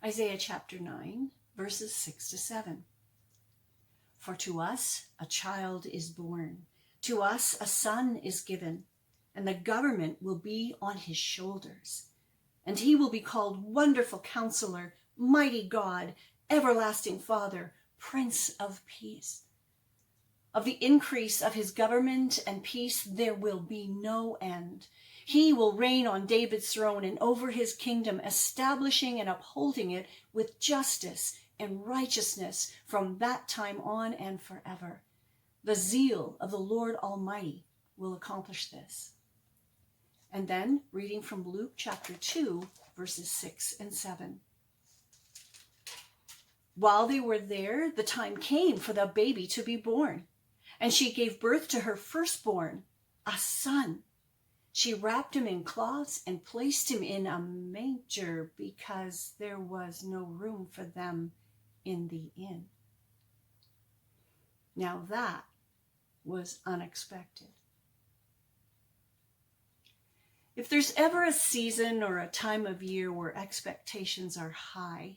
Isaiah chapter 9, verses 6 to 7. For to us a child is born, to us a son is given, and the government will be on his shoulders. And he will be called Wonderful Counselor, Mighty God, Everlasting Father, Prince of Peace. Of the increase of his government and peace there will be no end. He will reign on David's throne and over his kingdom, establishing and upholding it with justice and righteousness from that time on and forever. The zeal of the Lord Almighty will accomplish this. And then reading from Luke chapter 2, verses 6 and 7. While they were there, the time came for the baby to be born, and she gave birth to her firstborn, a son. She wrapped him in cloths and placed him in a manger because there was no room for them in the inn. Now that was unexpected. If there's ever a season or a time of year where expectations are high,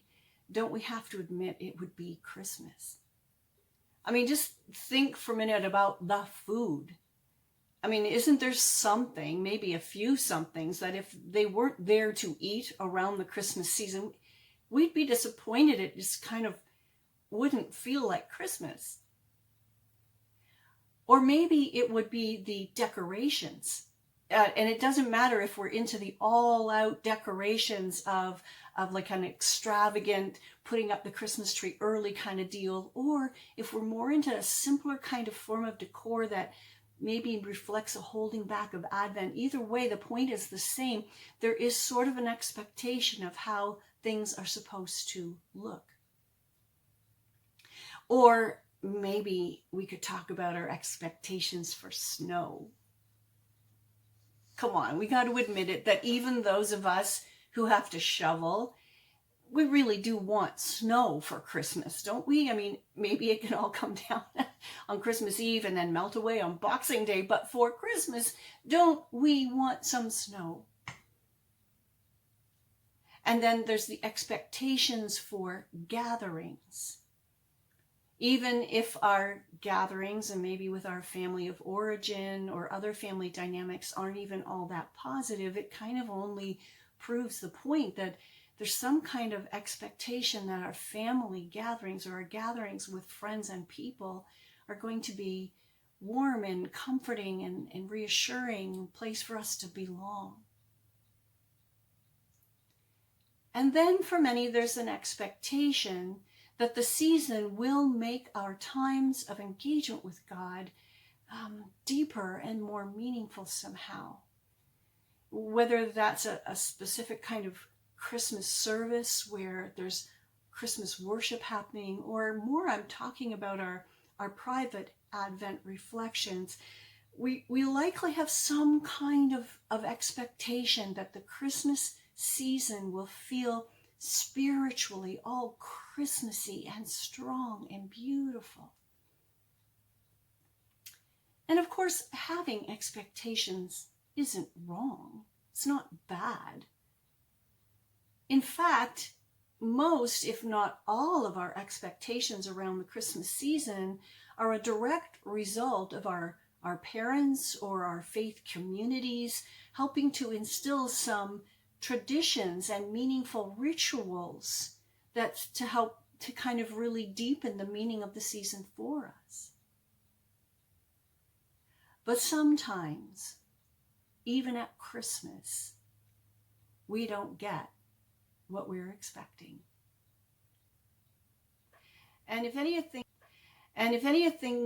don't we have to admit it would be Christmas? I mean, just think for a minute about the food. I mean, isn't there something, maybe a few somethings, that if they weren't there to eat around the Christmas season, we'd be disappointed. It just kind of wouldn't feel like Christmas. Or maybe it would be the decorations. And it doesn't matter if we're into the all-out decorations of like an extravagant putting up the Christmas tree early kind of deal, or if we're more into a simpler kind of form of decor that maybe reflects a holding back of Advent. Either way, the point is the same. There is sort of an expectation of how things are supposed to look. Or maybe we could talk about our expectations for snow. Come on, we got to admit it, that even those of us who have to shovel, we really do want snow for Christmas, don't we? I mean, maybe it can all come down on Christmas Eve and then melt away on Boxing Day, but for Christmas, don't we want some snow? And then there's the expectations for gatherings. Even if our gatherings, and maybe with our family of origin or other family dynamics, aren't even all that positive, it kind of only proves the point that there's some kind of expectation that our family gatherings or our gatherings with friends and people are going to be warm and comforting and reassuring, a place for us to belong. And then for many, there's an expectation that the season will make our times of engagement with God deeper and more meaningful somehow. Whether that's a specific kind of Christmas service where there's Christmas worship happening, or more, I'm talking about our private Advent reflections. We likely have some kind of expectation that the Christmas season will feel spiritually all Christmassy and strong and beautiful. And of course, having expectations isn't wrong. It's not bad. In fact, most, if not all, of our expectations around the Christmas season are a direct result of our parents or our faith communities helping to instill some traditions and meaningful rituals that to help to kind of really deepen the meaning of the season for us. But sometimes, even at Christmas, we don't get what we're expecting. And if anything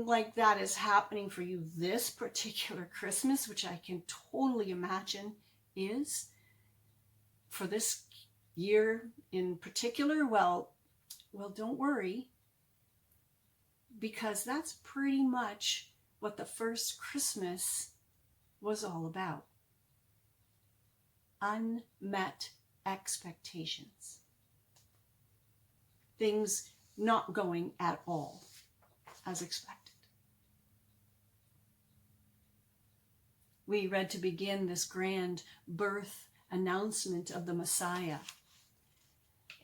like that is happening for you this particular Christmas, which I can totally imagine is, for this year in particular, well, don't worry, because that's pretty much what the first Christmas was all about. Unmet expectations. Things not going at all as expected. We read to begin this grand birth announcement of the Messiah.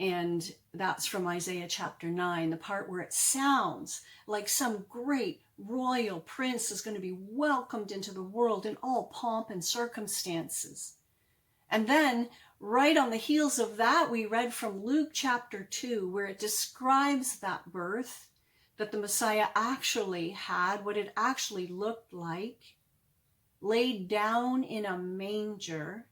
And that's from Isaiah chapter 9, the part where it sounds like some great royal prince is going to be welcomed into the world in all pomp and circumstances. And then right on the heels of that, we read from Luke chapter 2, where it describes that birth, that the Messiah actually had, what it actually looked like, laid down in a manger.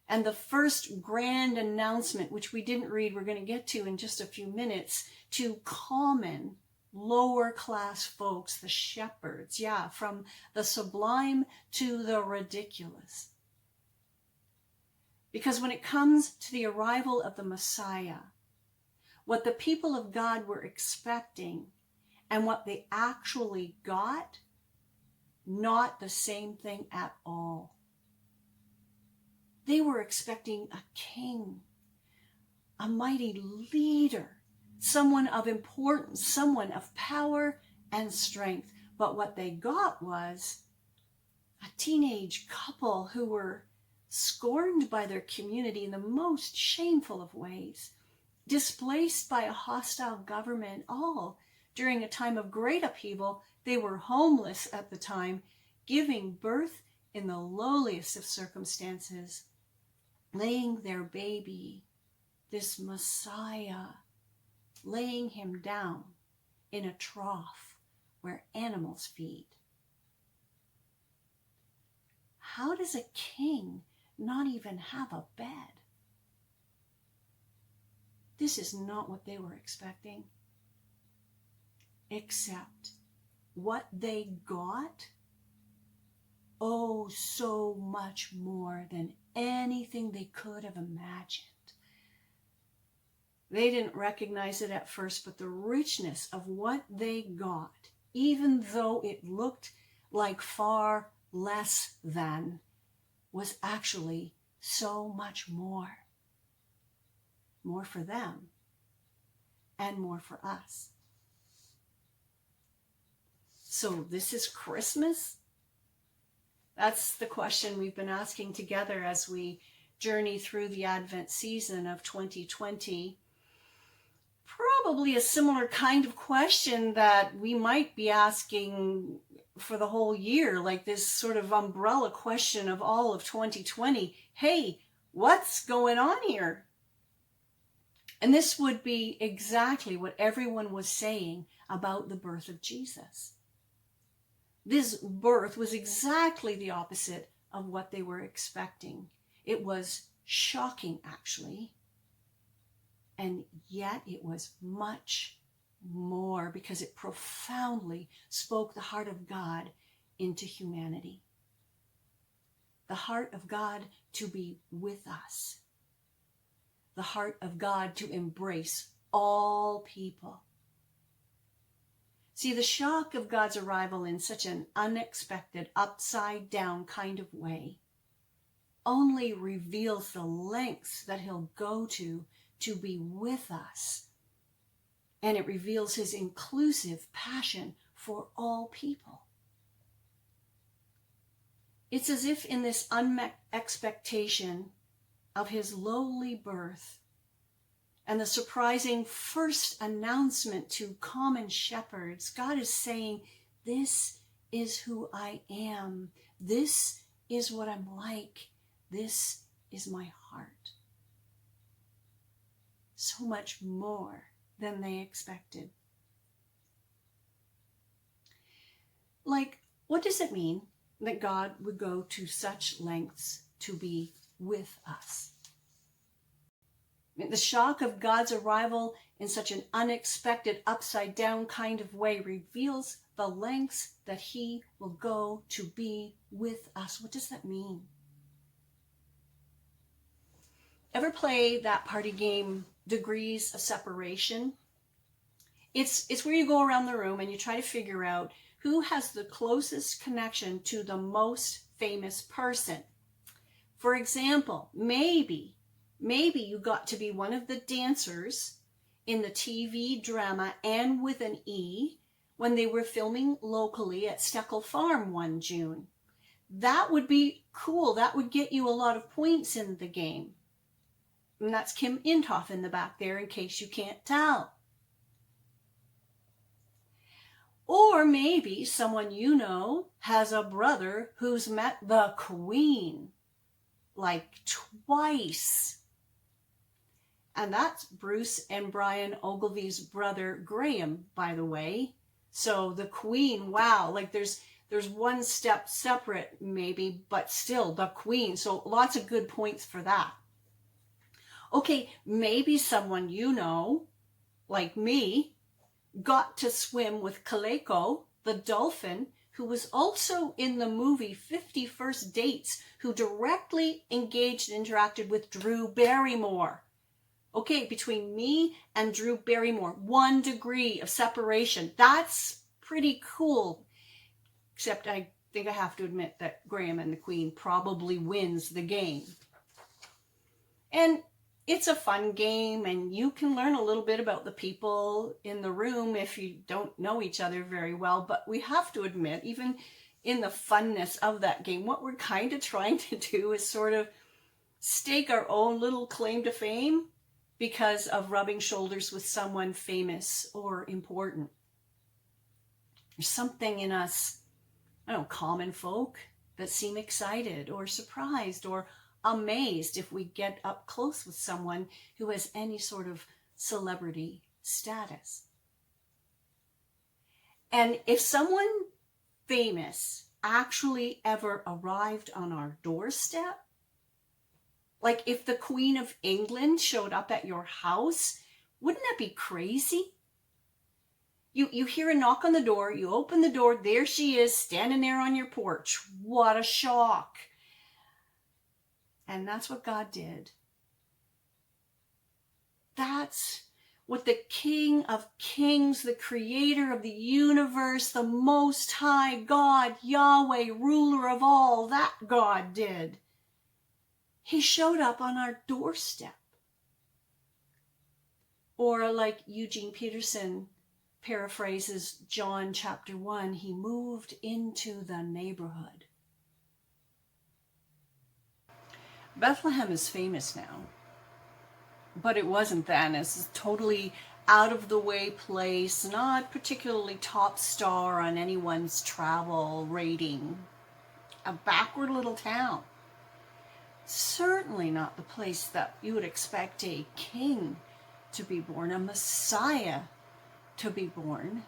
And the first grand announcement, which we didn't read, we're going to get to in just a few minutes, to common, lower class folks, the shepherds, from the sublime to the ridiculous. Because when it comes to the arrival of the Messiah, what the people of God were expecting and what they actually got, not the same thing at all. They were expecting a king, a mighty leader, someone of importance, someone of power and strength. But what they got was a teenage couple who were scorned by their community in the most shameful of ways, displaced by a hostile government, all during a time of great upheaval. They were homeless at the time, giving birth in the lowliest of circumstances, laying their baby, this Messiah, laying him down in a trough where animals feed. How does a king not even have a bed? This is not what they were expecting. Except what they got, oh, so much more than anything they could have imagined. They didn't recognize it at first, but the richness of what they got, even though it looked like far less than, was actually so much more. More for them and more for us. So this is Christmas? That's the question we've been asking together as we journey through the Advent season of 2020. Probably a similar kind of question that we might be asking for the whole year, like this sort of umbrella question of all of 2020. Hey, what's going on here? And this would be exactly what everyone was saying about the birth of Jesus. This birth was exactly the opposite of what they were expecting. It was shocking, actually. And yet it was much more, because it profoundly spoke the heart of God into humanity. The heart of God to be with us. The heart of God to embrace all people. See, the shock of God's arrival in such an unexpected, upside-down kind of way only reveals the lengths that he'll go to be with us. And it reveals his inclusive passion for all people. It's as if in this unmet expectation of his lowly birth and the surprising first announcement to common shepherds, God is saying, this is who I am. This is what I'm like. This is my heart. So much more than they expected. Like, what does it mean that God would go to such lengths to be with us? The shock of God's arrival in such an unexpected, upside-down kind of way reveals the lengths that he will go to be with us. What does that mean? Ever play that party game, Degrees of Separation? It's where you go around the room and you try to figure out who has the closest connection to the most famous person. For example, maybe you got to be one of the dancers in the TV drama And with an E when they were filming locally at Steckle Farm one June. That would be cool. That would get you a lot of points in the game. And that's Kim Intoff in the back there, in case you can't tell. Or maybe someone you know has a brother who's met the Queen like twice. And that's Bruce and Brian Ogilvy's brother Graham, by the way. So the Queen, wow, like there's one step separate maybe, but still the Queen. So lots of good points for that. Okay, maybe someone you know, like me, got to swim with Kaleko, the dolphin, who was also in the movie 50 First Dates, who directly engaged and interacted with Drew Barrymore. Okay, between me and Drew Barrymore, 1 degree of separation. That's pretty cool. Except I think I have to admit that Graham and the Queen probably wins the game. And it's a fun game, and you can learn a little bit about the people in the room if you don't know each other very well. But we have to admit, even in the funness of that game, what we're kind of trying to do is sort of stake our own little claim to fame because of rubbing shoulders with someone famous or important. There's something in us, I don't know, common folk that seem excited or surprised or amazed if we get up close with someone who has any sort of celebrity status. And if someone famous actually ever arrived on our doorstep, like if the Queen of England showed up at your house, wouldn't that be crazy? You hear a knock on the door, you open the door, there she is standing there on your porch. What a shock. And that's what God did. That's what the King of Kings, the creator of the universe, the Most High God, Yahweh, ruler of all, that God did. He showed up on our doorstep. Or like Eugene Peterson paraphrases John chapter 1, he moved into the neighborhood. Bethlehem is famous now, but it wasn't then. It's a totally out of the way place, not particularly top star on anyone's travel rating. A backward little town. Certainly not the place that you would expect a king to be born, a Messiah to be born.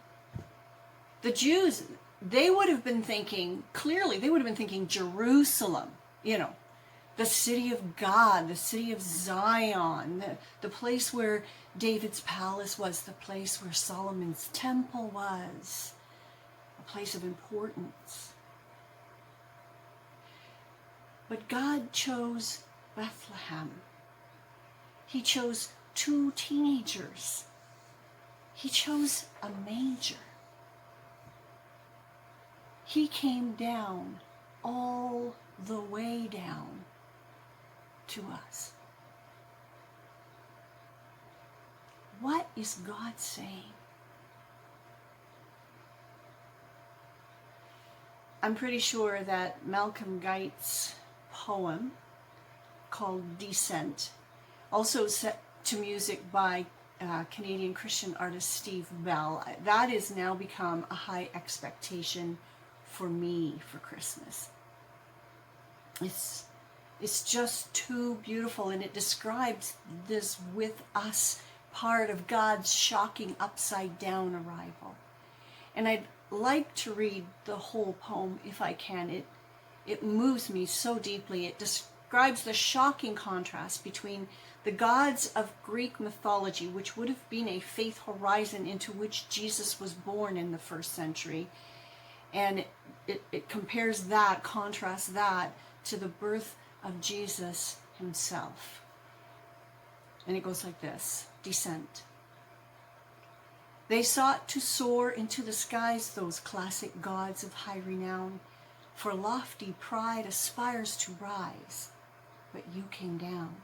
The Jews, they would have been thinking, clearly, they would have been thinking Jerusalem, the city of God, the city of Zion, the place where David's palace was, the place where Solomon's temple was, a place of importance. But God chose Bethlehem. He chose 2 teenagers. He chose a manger. He came down, all the way down to us. What is God saying? I'm pretty sure that Malcolm Guite's poem called Descent, also set to music by Canadian Christian artist Steve Bell, that has now become a high expectation for me for Christmas. It's just too beautiful, and it describes this with us part of God's shocking upside down arrival. And I'd like to read the whole poem if I can. It moves me so deeply. It describes the shocking contrast between the gods of Greek mythology, which would have been a faith horizon into which Jesus was born in the 1st century. And it compares that, contrasts that to the birth of Jesus himself. And it goes like this, Descent. They sought to soar into the skies, those classic gods of high renown, for lofty pride aspires to rise, but you came down.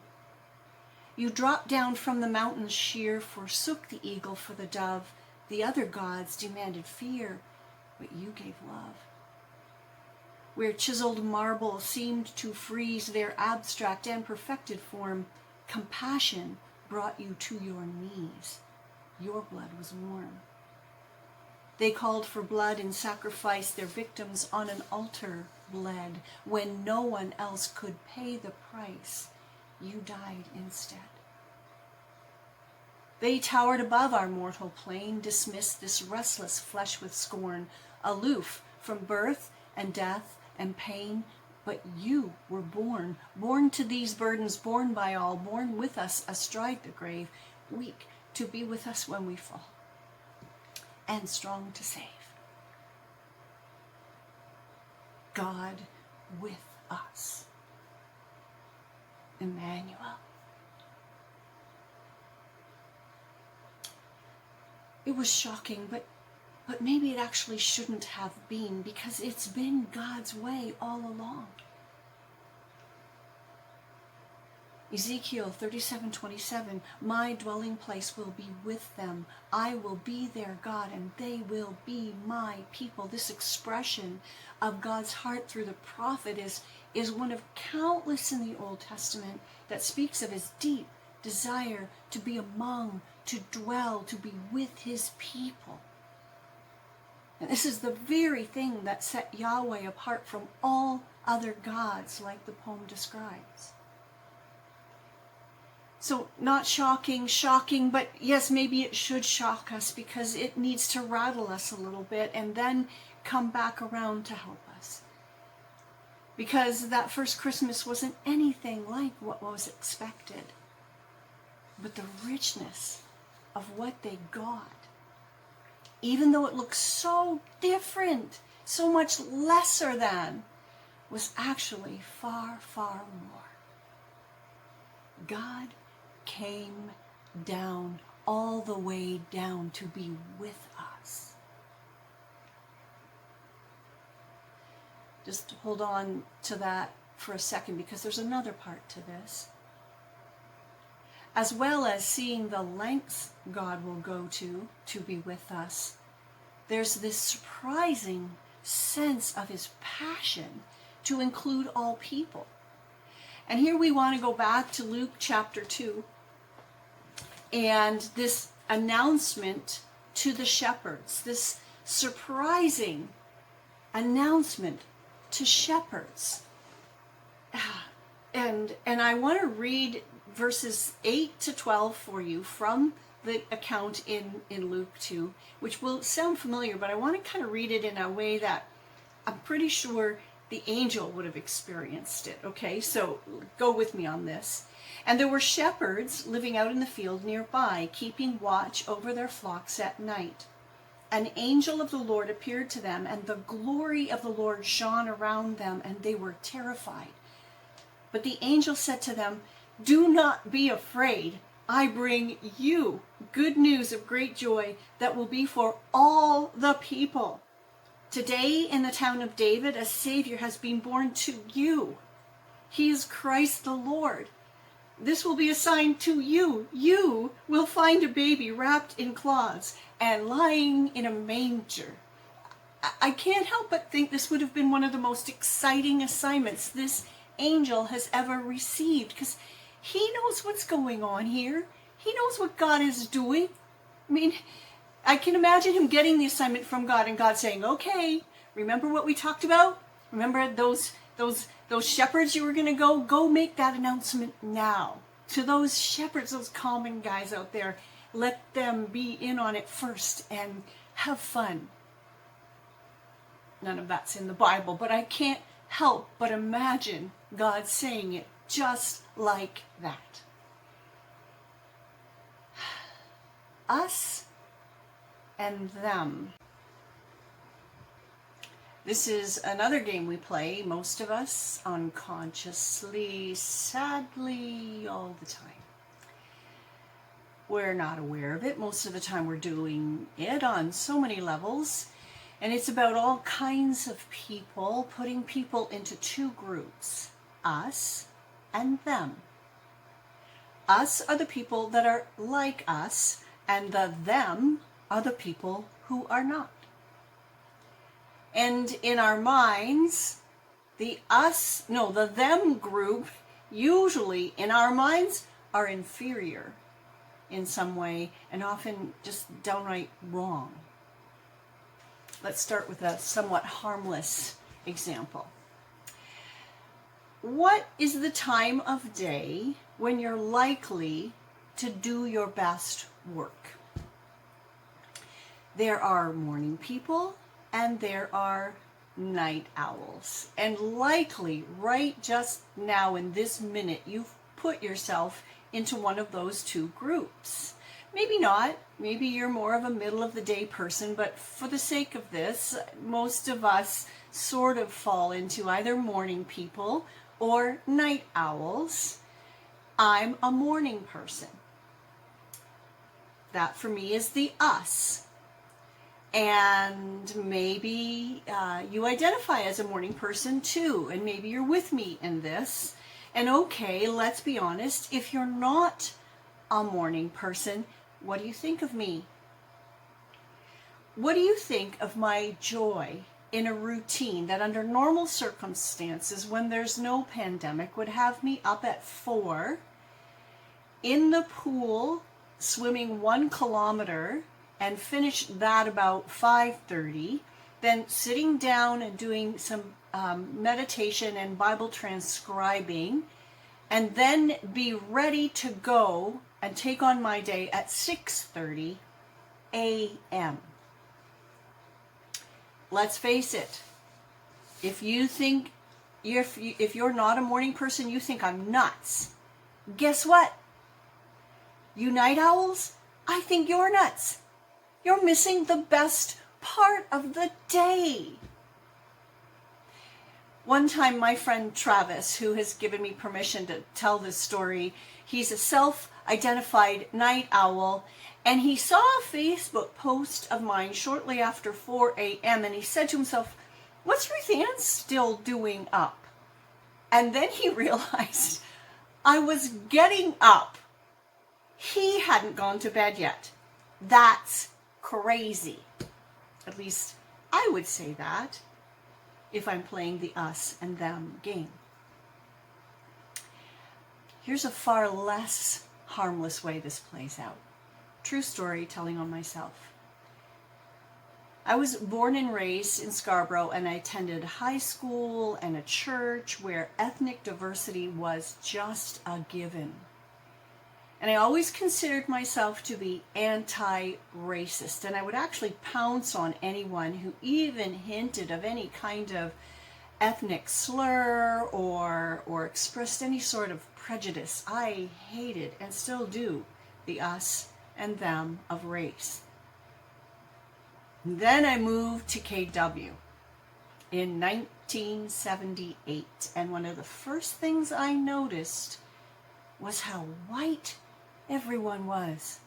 You dropped down from the mountains sheer, forsook the eagle for the dove. The other gods demanded fear, but you gave love. Where chiseled marble seemed to freeze their abstract and perfected form, Compassion brought you to your knees. Your blood was warm. They called for blood and sacrificed their victims on an altar, bled. When no one else could pay the price, you died instead. They towered above our mortal plane, dismissed this restless flesh with scorn, aloof from birth and death and pain. But you were born, born to these burdens, born by all, born with us astride the grave, weak to be with us when we fall, and strong to save. God with us. Emmanuel. It was shocking, but maybe it actually shouldn't have been, because it's been God's way all along. Ezekiel 37:27, my dwelling place will be with them. I will be their God, and they will be my people. This expression of God's heart through the prophet is one of countless in the Old Testament that speaks of his deep desire to be among, to dwell, to be with his people. And this is the very thing that set Yahweh apart from all other gods, like the poem describes. So not shocking, but yes, maybe it should shock us, because it needs to rattle us a little bit and then come back around to help us. Because that first Christmas wasn't anything like what was expected. But the richness of what they got, even though it looked so different, so much lesser than, was actually far, far more. God came down, all the way down, to be with us. Just hold on to that for a second, because there's another part to this. As well as seeing the lengths God will go to be with us, there's this surprising sense of his passion to include all people. And here we want to go back to Luke chapter 2 and this announcement to the shepherds, this surprising announcement to shepherds. And I want to read verses 8 to 12 for you from the account in Luke 2, which will sound familiar, but I want to kind of read it in a way that I'm pretty sure the angel would have experienced it. Okay, so go with me on this. And there were shepherds living out in the field nearby, keeping watch over their flocks at night. An angel of the Lord appeared to them, and the glory of the Lord shone around them, and they were terrified. But the angel said to them, do not be afraid. I bring you good news of great joy that will be for all the people. Today in the town of David, a Savior has been born to you. He is Christ the Lord. This will be a sign to you. You will find a baby wrapped in cloths and lying in a manger. I can't help but think this would have been one of the most exciting assignments this angel has ever received, because he knows what's going on here. He knows what God is doing. I mean, I can imagine him getting the assignment from God, and God saying, okay, remember what we talked about? Remember those shepherds you were going to go make that announcement now. To those shepherds, those common guys out there, let them be in on it first and have fun. None of that's in the Bible, but I can't help but imagine God saying it just like that. Us and them. This is another game we play, most of us, unconsciously, sadly, all the time. We're not aware of it. Most of the time we're doing it on so many levels. And it's about all kinds of people, putting people into two groups, us and them. Us are the people that are like us, and the them are the people who are not. And in our minds, the them group, usually in our minds, are inferior in some way and often just downright wrong. Let's start with a somewhat harmless example. What is the time of day when you're likely to do your best work? There are morning people and there are night owls. And likely, right just now in this minute, you've put yourself into one of those two groups. Maybe not. Maybe you're more of a middle of the day person, but for the sake of this, most of us sort of fall into either morning people or night owls. I'm a morning person. That for me is the us. And maybe you identify as a morning person too, and maybe you're with me in this. And okay, let's be honest, if you're not a morning person, what do you think of me? What do you think of my joy in a routine that under normal circumstances, when there's no pandemic, would have me up at 4 in the pool swimming 1 kilometer and finish that about 5:30, then sitting down and doing some meditation and Bible transcribing, and then be ready to go and take on my day at 6:30 a.m. Let's face it, if you're not a morning person, you think I'm nuts. Guess what? You night owls, I think you're nuts. You're missing the best part of the day. One time, my friend Travis, who has given me permission to tell this story, he's a self-identified night owl, and he saw a Facebook post of mine shortly after 4 a.m., and he said to himself, "What's Ruthanne still doing up?" And then he realized I was getting up. He hadn't gone to bed yet. That's crazy. At least I would say that if I'm playing the us and them game. Here's a far less harmless way this plays out. True story, telling on myself. I was born and raised in Scarborough, and I attended high school and a church where ethnic diversity was just a given. And I always considered myself to be anti-racist, and I would actually pounce on anyone who even hinted of any kind of ethnic slur or expressed any sort of prejudice. I hated and still do the us and them of race. Then I moved to KW in 1978, and one of the first things I noticed was how white everyone was.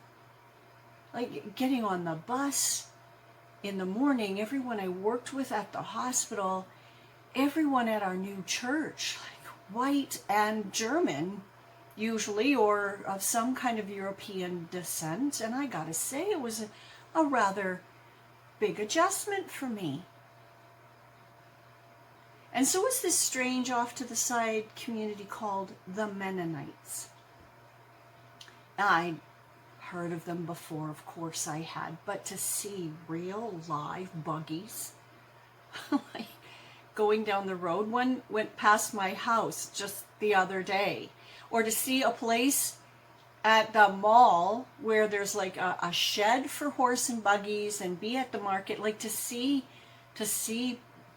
Like getting on the bus in the morning, everyone I worked with at the hospital, everyone at our new church, like white and German usually, or of some kind of European descent. And I gotta say, it was a rather big adjustment for me. And so was this strange off to the side community called the Mennonites. I'd heard of them before, of course I had, but to see real live buggies, like going down the road, one went past my house just the other day, or to see a place at the mall where there's like a shed for horse and buggies, and be at the market, like to see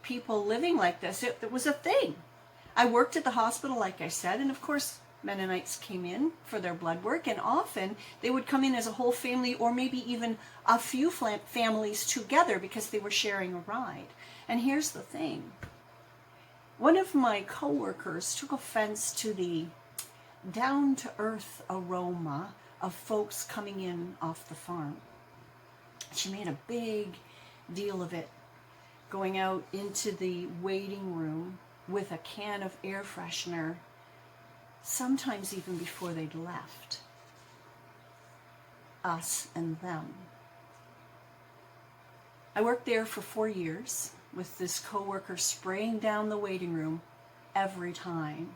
people living like this. It was a thing. I worked at the hospital, like I said, and of course Mennonites came in for their blood work, and often they would come in as a whole family, or maybe even a few families together because they were sharing a ride. And here's the thing. One of my coworkers took offense to the down-to-earth aroma of folks coming in off the farm. She made a big deal of it, going out into the waiting room with a can of air freshener, sometimes even before they'd left. Us and them. I worked there for 4 years with this coworker spraying down the waiting room every time.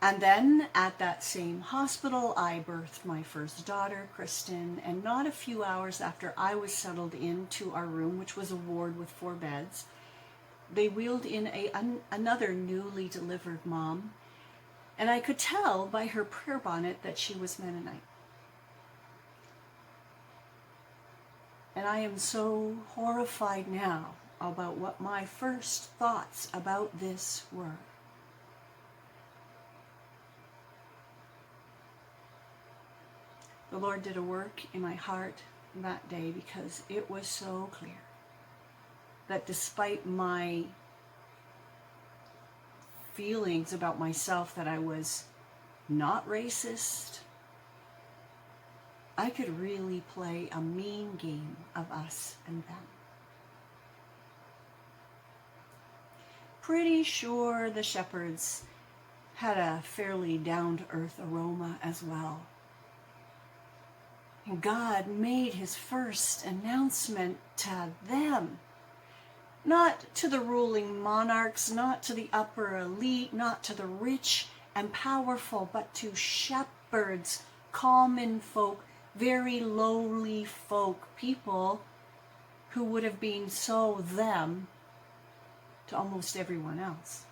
And then at that same hospital, I birthed my first daughter, Kristen, and not a few hours after I was settled into our room, which was a ward with 4 beds, they wheeled in another newly delivered mom, and I could tell by her prayer bonnet that she was Mennonite. And I am so horrified now about what my first thoughts about this were. The Lord did a work in my heart that day because it was so clear that despite my feelings about myself that I was not racist, I could really play a mean game of us and them. Pretty sure the shepherds had a fairly down-to-earth aroma as well. And God made his first announcement to them. Not to the ruling monarchs, not to the upper elite, not to the rich and powerful, but to shepherds, common folk, very lowly folk, people who would have been so them to almost everyone else.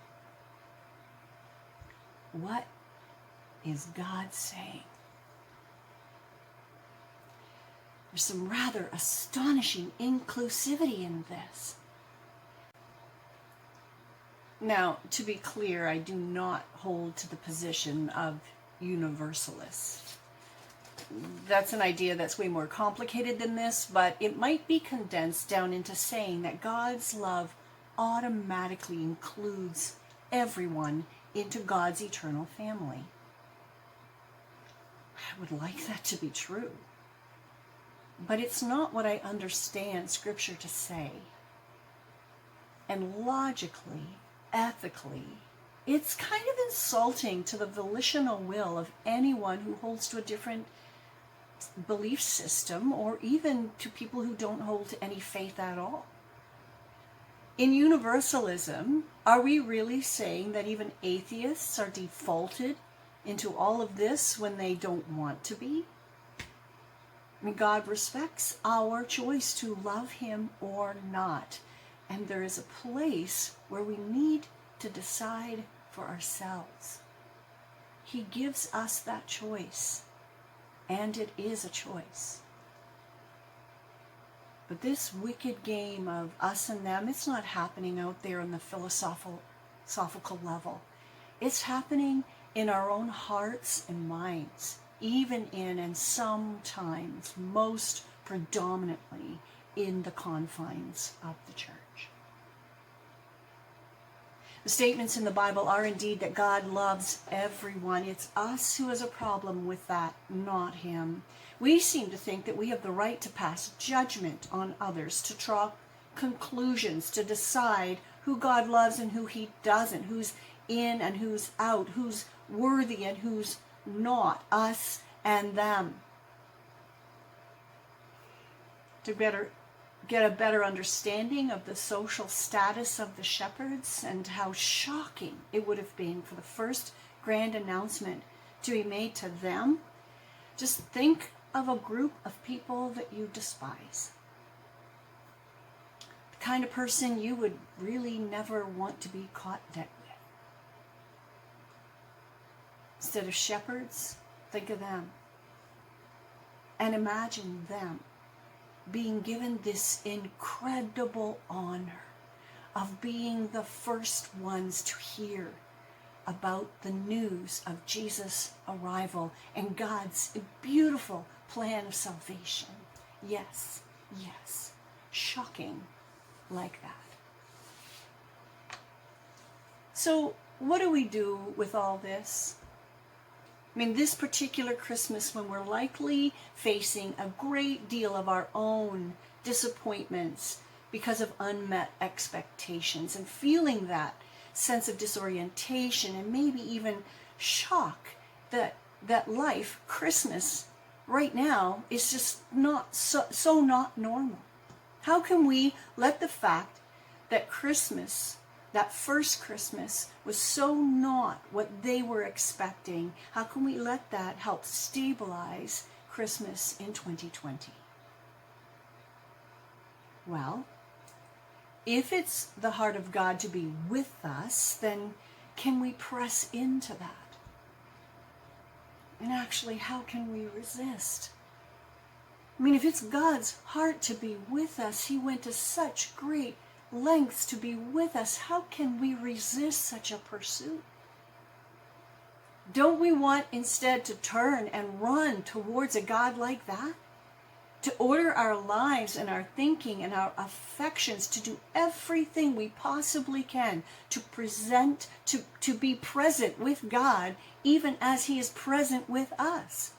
What is God saying? There's some rather astonishing inclusivity in this. Now, to be clear, I do not hold to the position of universalist. That's an idea that's way more complicated than this, but it might be condensed down into saying that God's love automatically includes everyone into God's eternal family. I would like that to be true. But it's not what I understand Scripture to say. And logically, ethically, it's kind of insulting to the volitional will of anyone who holds to a different belief system, or even to people who don't hold to any faith at all. In universalism, are we really saying that even atheists are defaulted into all of this when they don't want to be? I mean, God respects our choice to love him or not. And there is a place where we need to decide for ourselves. He gives us that choice, and it is a choice. But this wicked game of us and them, it's not happening out there on the philosophical level. It's happening in our own hearts and minds, even in, and sometimes most predominantly in, the confines of the church. The statements in the Bible are indeed that God loves everyone. It's us who has a problem with that, not him. We seem to think that we have the right to pass judgment on others, to draw conclusions, to decide who God loves and who he doesn't, who's in and who's out, who's worthy and who's not, us and them. To get a better understanding of the social status of the shepherds and how shocking it would have been for the first grand announcement to be made to them, just think of a group of people that you despise. The kind of person you would really never want to be caught dead with. Instead of shepherds, think of them. And imagine them being given this incredible honor of being the first ones to hear about the news of Jesus' arrival and God's beautiful plan of salvation. Yes, yes, shocking like that. So what do we do with all this? I mean, this particular Christmas, when we're likely facing a great deal of our own disappointments because of unmet expectations, and feeling that sense of disorientation and maybe even shock that life, Christmas, right now is just not so not normal. How can we let the fact that Christmas, that first Christmas was so not what they were expecting. How can we let that help stabilize Christmas in 2020? Well, if it's the heart of God to be with us, then can we press into that? And actually, how can we resist? I mean, if it's God's heart to be with us, he went to such great lengths to be with us. How can we resist such a pursuit? Don't we want instead to turn and run towards a God like that? To order our lives and our thinking and our affections, to do everything we possibly can to to be present with God, even as he is present with us.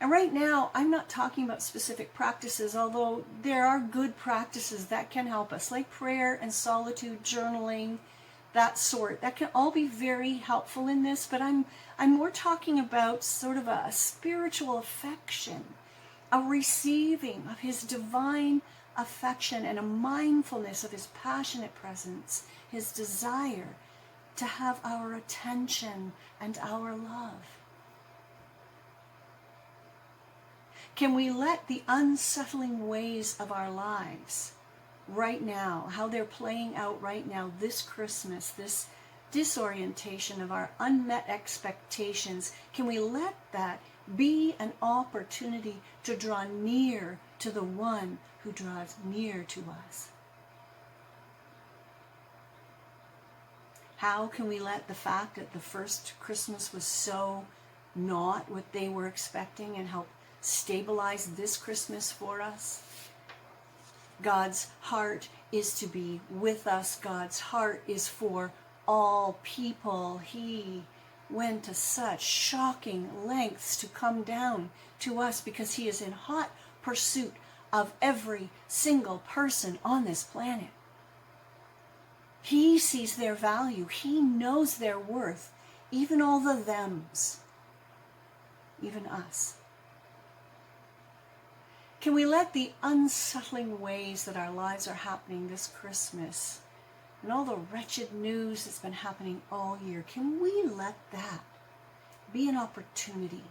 And right now, I'm not talking about specific practices, although there are good practices that can help us, like prayer and solitude, journaling, that sort. That can all be very helpful in this, but I'm more talking about sort of a spiritual affection, a receiving of his divine affection and a mindfulness of his passionate presence, his desire to have our attention and our love. Can we let the unsettling ways of our lives right now, how they're playing out right now this Christmas, this disorientation of our unmet expectations, can we let that be an opportunity to draw near to the one who draws near to us? How can we let the fact that the first Christmas was so not what they were expecting and help stabilize this Christmas for us? God's heart is to be with us. God's heart is for all people. He went to such shocking lengths to come down to us because he is in hot pursuit of every single person on this planet. He sees their value. He knows their worth, even all the thems, even us. Can we let the unsettling ways that our lives are happening this Christmas and all the wretched news that's been happening all year, can we let that be an opportunity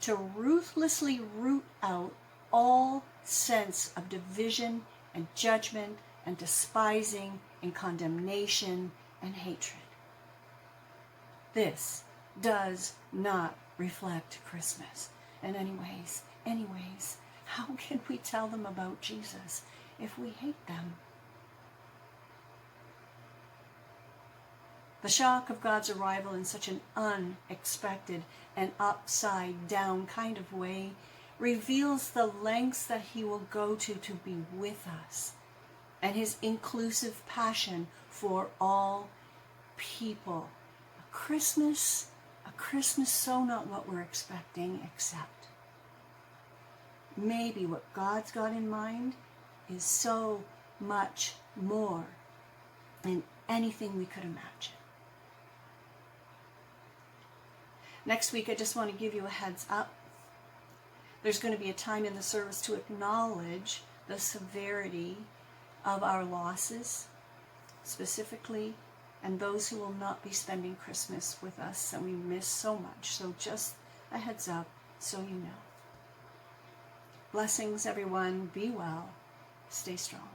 to ruthlessly root out all sense of division and judgment and despising and condemnation and hatred? This does not reflect Christmas. And anyways, how can we tell them about Jesus if we hate them? The shock of God's arrival in such an unexpected and upside down kind of way reveals the lengths that he will go to be with us, and his inclusive passion for all people. A Christmas so not what we're expecting, except maybe what God's got in mind is so much more than anything we could imagine. Next week, I just want to give you a heads up. There's going to be a time in the service to acknowledge the severity of our losses, specifically, and those who will not be spending Christmas with us and we miss so much. So just a heads up so you know. Blessings, everyone. Be well. Stay strong.